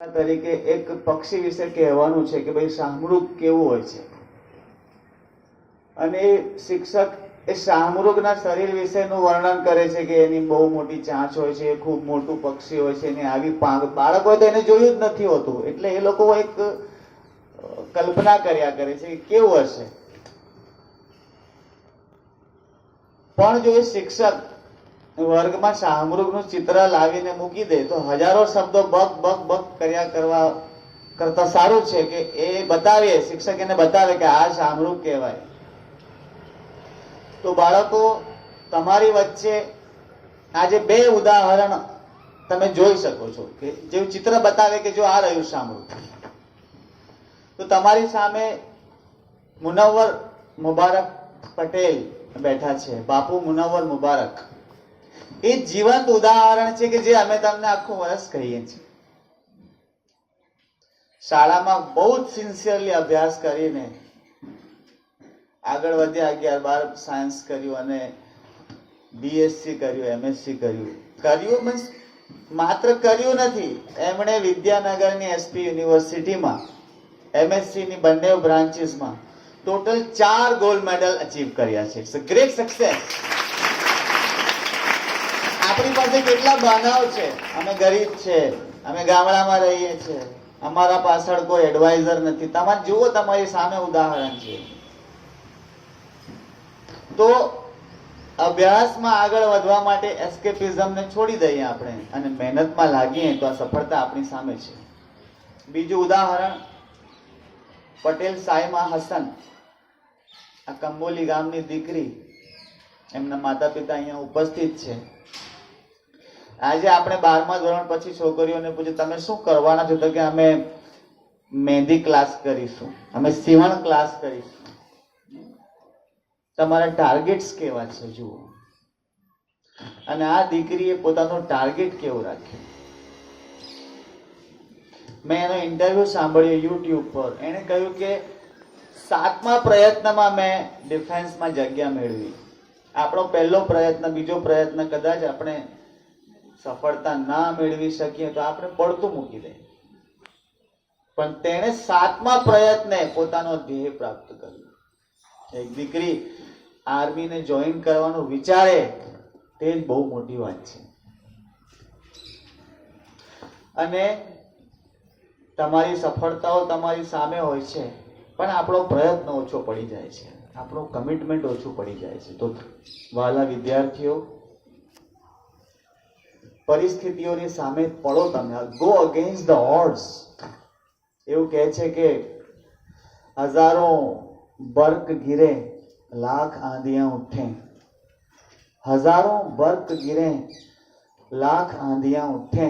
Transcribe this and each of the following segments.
તરીકે એક પક્ષી વિશે કહેવાનું છે કે ભાઈ શાહમૃગ કેવું હોય છે, અને શિક્ષક એ શાહમૃગના શરીર વિશેનું વર્ણન કરે છે કે એની બહુ મોટી ચાંચ હોય છે, ખૂબ મોટું પક્ષી હોય છે, એની આવી બાળકોએ તો એને જોયું જ નથી હોતું, એટલે એ લોકો એક કલ્પના કર્યા કરે છે કે કેવું હશે. પણ જો એ શિક્ષક વર્ગમાં શાહમૃગનું ચિત્ર લાવીને મૂકી દે તો હજારો શબ્દો બક બક બક કર્યા કરતા સારું છે કે એ બતાવે, શિક્ષક એને બતાવે કે આ શાહમૃગ કહેવાય. તો બાળકો, તમારી વચ્ચે આજે બે ઉદાહરણ તમે જોઈ શકો છો કે જેવું ચિત્ર બતાવે કે જો આ રહ્યું શાહમૃગ, તો તમારી સામે મુનવ્વર મુબારક પટેલ બેઠા છે, બાપુ મુનવ્વર મુબારક. એ જીવંત ઉદાહરણ છે કે જે અમે તમને આખું વર્ષ કહીએ છીએ. શાળામાં બહુ જ સિન્સિયરલી અભ્યાસ કરીને આગળ વધ્યા, 11-12 સાયન્સ કર્યું અને બીએસસી કર્યું, એમએસસી કર્યું મીન્સ માત્ર કર્યું નથી, એમણે વિદ્યાનગરની એસપી યુનિવર્સિટીમાં એમએસસી ની બંને બ્રાન્ચીસમાં ટોટલ 4 ગોલ્ડ મેડલ અચીવ કર્યા છે. It's a great success. આપણી પાસે કેટલા બહાનાઓ છે, અમે ગરીબ છે, અમે ગામડામાં રહીએ છીએ, અમારા પાછળ કોઈ એડવાઇઝર નથી. તમે જુઓ, તમારી સામે ઉદાહરણ છે. તો અભ્યાસમાં આગળ વધવા માટે એસ્કેપિઝમને છોડી દઈએ આપણે અને મહેનતમાં લાગીએ તો આ સફળતા આપણી સામે છે. બીજું ઉદાહરણ, પટેલ સાયમા હસન, આ કંબોલી ગામની દીકરી, એમના માતા પિતા અહીંયા ઉપસ્થિત છે. આજે આપણે 12મા ધોરણ પછી છોકરીઓને પૂછે તમે શું કરવાના છો, તો કે અમે મહેંદી ક્લાસ કરીશું, અમે સીવણ ક્લાસ કરીશું. તમારા ટાર્ગેટ્સ કેવા છે જુઓ. અને આ દીકરીએ પોતાનું ટાર્ગેટ કેવું રાખ્યું. મેં એનો ઇન્ટરવ્યુ સાંભળ્યો યુટ્યુબ પર. એણે કહ્યું કે 7મા પ્રયત્નમાં મેં ડિફેન્સમાં જગ્યા મેળવી. આપણો પહેલો પ્રયત્ન, બીજો પ્રયત્ન કદાચ આપણે સફળતા ના મેળવી શકીએ તો આપણે પડતું મૂકી દઈએ, પણ તેણે 7મા પ્રયત્ને પોતાનો ધ્યેય પ્રાપ્ત કર્યો. એક દીકરી આર્મીને જોઈન કરવાનું વિચારે તે જ બહુ મોટી વાત છે. અને તમારી સફળતાઓ તમારી સામે હોય છે, પણ આપણો પ્રયત્ન ઓછો પડી જાય છે, આપણું કમિટમેન્ટ ઓછું પડી જાય છે. તો વહાલા વિદ્યાર્થીઓ, પરિસ્થિતિઓની સામે પડો, તમે ગો અગેન્સ્ટ ધ ઓડ્સ. એવું કહે છે કે હજારો બર્ક गिरे लाख आंधियां उठे, हजारों बर्क गिरे लाख आंधियां उठे,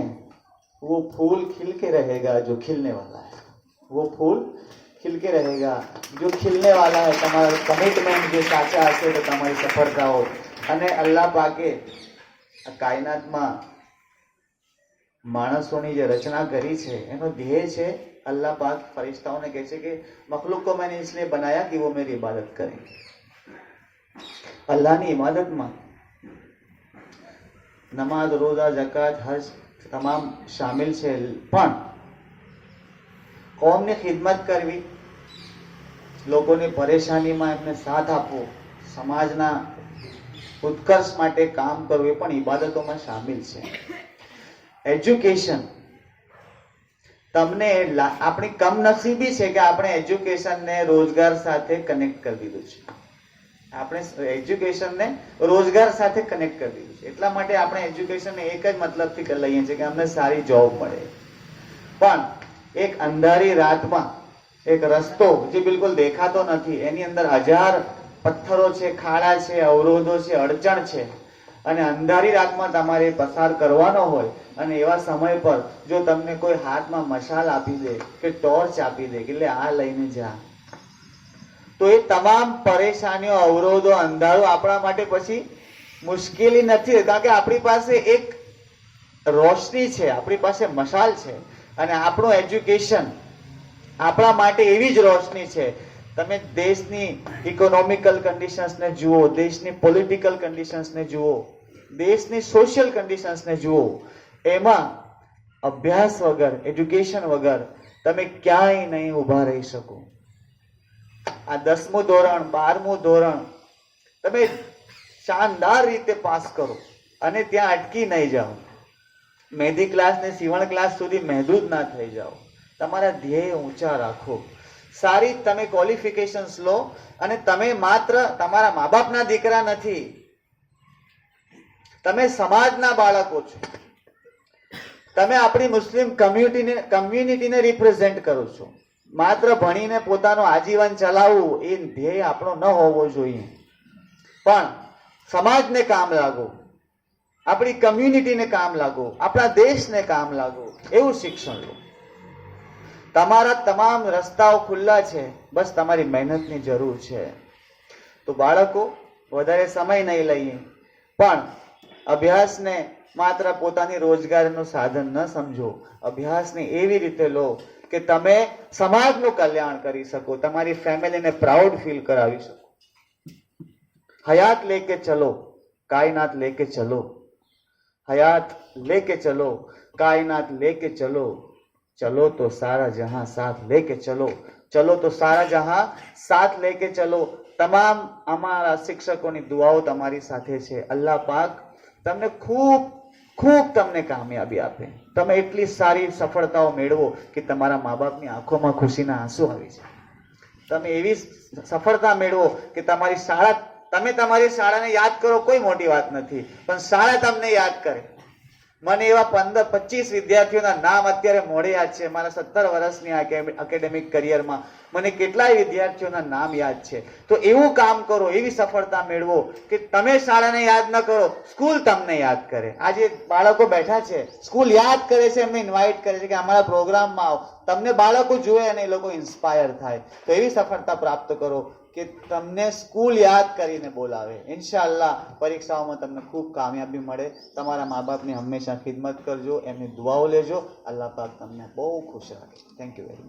वो फूल खिल के रहेगा जो खिलने वाला है, वो फूल खिल के रहेगा जो खिलने वाला है. તમારા કમિટમેન્ટ જે સાચા હશે તો તમારી સફળતાઓ. અને અલ્લાહ પાકે આ કાયનાતમાં માણસોની જે રચના કરી છે એનો ધ્યેય છે, अल्लाह पाक फरिश्ताओं કહે છે કે मखलूक को मैंने इसलिए बनाया कि वो मेरी इबादत करें. अल्लाहની ઇબાદતમાં નમાઝ, રોઝા, ઝકાત, હજ તમામ શામિલ છે, પણ કોમની ખિદમત કરવી, લોકોની પરેશાનીમાં એમને સાથ આપવો, સમાજના ઉત્કર્ષ માટે કામ કરવું એ પણ ઇબાદતોમાં શામિલ છે. એજ્યુકેશન, તમને આપણી કમનસીબી છે કે આપણે એજ્યુકેશનને રોજગાર સાથે કનેક્ટ કરી દીધું છે. આપણે એજ્યુકેશનને રોજગાર સાથે કનેક્ટ કરી દીધું છે. એટલા માટે આપણે એજ્યુકેશનને એક જ મતલબથી લઈએ છીએ કે અમને સારી જોબ મળે. પણ એક અંધારી રાતમાં એક રસ્તો જે બિલકુલ દેખાતો નથી, એની અંદર 1000 પથ્થરો છે, ખાડા છે, અવરોધો છે, અડચણ છે, અને અંધારી રાતમાં તમારે પસાર કરવાનો હોય, અને એવા સમય પર જો તમને કોઈ હાથમાં મશાલ આપી દે કે ટોર્ચ આપી દે કે એટલે આ લઈને જા, તો એ તમામ પરેશાનીઓ, અવરોધો, અંધારું આપણા માટે પછી મુશ્કેલી નથી, કારણ કે આપણી પાસે એક રોશની છે, આપણી પાસે મશાલ છે. અને આપણું એજ્યુકેશન આપણા માટે એવી જ રોશની છે. તમે દેશની ઇકોનોમિકલ કન્ડિશન્સને જુઓ, દેશની પોલિટિકલ કન્ડિશન્સને જુઓ, દેશની સોશિયલ કન્ડિશન્સને જુઓ, એમાં અભ્યાસ વગર, એજ્યુકેશન વગર તમે ક્યાંય નહીં ઊભા રહી શકો. આ 10મું ધોરણ, 12મું ધોરણ તમે શાનદાર રીતે પાસ કરો અને ત્યાં અટકી નહીં જાઓ. મહેંદી ક્લાસ ને સીવણ ક્લાસ સુધી મહેદૂદ ના થઈ જાઓ. તમારા ધ્યેય ઊંચા રાખો. સારી તમે ક્વોલિફિકેશન્સ લો અને તમે માત્ર તમારા મા બાપના દીકરા નથી, તમે સમાજના બાળકો છો. તમે આપણી મુસ્લિમ કમ્યુનિટીને રિપ્રેઝેન્ટ કરો છો. માત્ર ભણીને પોતાનું આજીવન ચલાવવું એ ધ્યેય આપણો ન હોવો જોઈએ, પણ સમાજને કામ લાગો, આપણી કમ્યુનિટીને કામ લાગો, આપણા દેશને કામ લાગો એવું શિક્ષણ લો. તમારા તમામ રસ્તાઓ ખુલ્લા છે, બસ તમારી મહેનતની જરૂર છે. તો બાળકો, વધારે સમય નહીં લઈએ, પણ અભ્યાસને માત્ર પોતાની રોજગારીનું સાધન ન સમજો. અભ્યાસને એવી રીતે લો કે તમે સમાજનું કલ્યાણ કરી શકો, તમારી ફેમિલીને પ્રાઉડ ફીલ કરાવી શકો. હયાત લેકે ચલો, કાયનાત લેકે ચલો. હયાત લેકે ચલો, કાયનાત લેકે ચલો. ચલો તો સારા જહાં સાથ લેકે ચલો. ચલો તો સારા જહાં સાથ લેકે ચલો. તમામ અમારા શિક્ષકોની દુઆઓ તમારી સાથે છે. અલ્લાહ પાક તમને ખૂબ ખૂબ તમને કામયાબી આપે. તમે એટલી સારી સફળતાઓ મેળવો કે તમારા મા બાપની આંખોમાં ખુશીના આંસુ આવી જાય. તમે એવી સફળતા મેળવો કે તમારી શાળા, તમે તમારી શાળાને યાદ કરો, કોઈ મોટી વાત નથી, પણ શાળા તમને યાદ કરે. મને એવા 15-25 વિદ્યાર્થીઓના નામ અત્યારે મોઢે યાદ છે. મારા 17 વર્ષની એકેડેમિક કરિયરમાં મને કેટલાય વિદ્યાર્થીઓના નામ યાદ છે. તો એવું કામ કરો, એવી સફળતા મેળવો કે તમે શાળાને યાદ ન કરો, સ્કૂલ તમને યાદ કરે. આજે બાળકો બેઠા છે, સ્કૂલ યાદ કરે છે, એમને ઇન્વાઇટ કરે છે કે અમારા પ્રોગ્રામમાં આવો. તમને બાળકો જુએ અને એ લોકો ઇન્સ્પાયર થાય. તો એવી સફળતા પ્રાપ્ત કરો કે તમને સ્કૂલ યાદ કરીને બોલાવે. ઇન્શાઅલ્લાહ પરીક્ષાઓમાં તમને ખૂબ કામયાબી મળે. તમારા મા બાપની હંમેશા ખિદમત કરજો, એમની દુઆઓ લેજો. અલ્લાહ પાક તમને બહુ ખુશ રાખે. Thank you very much.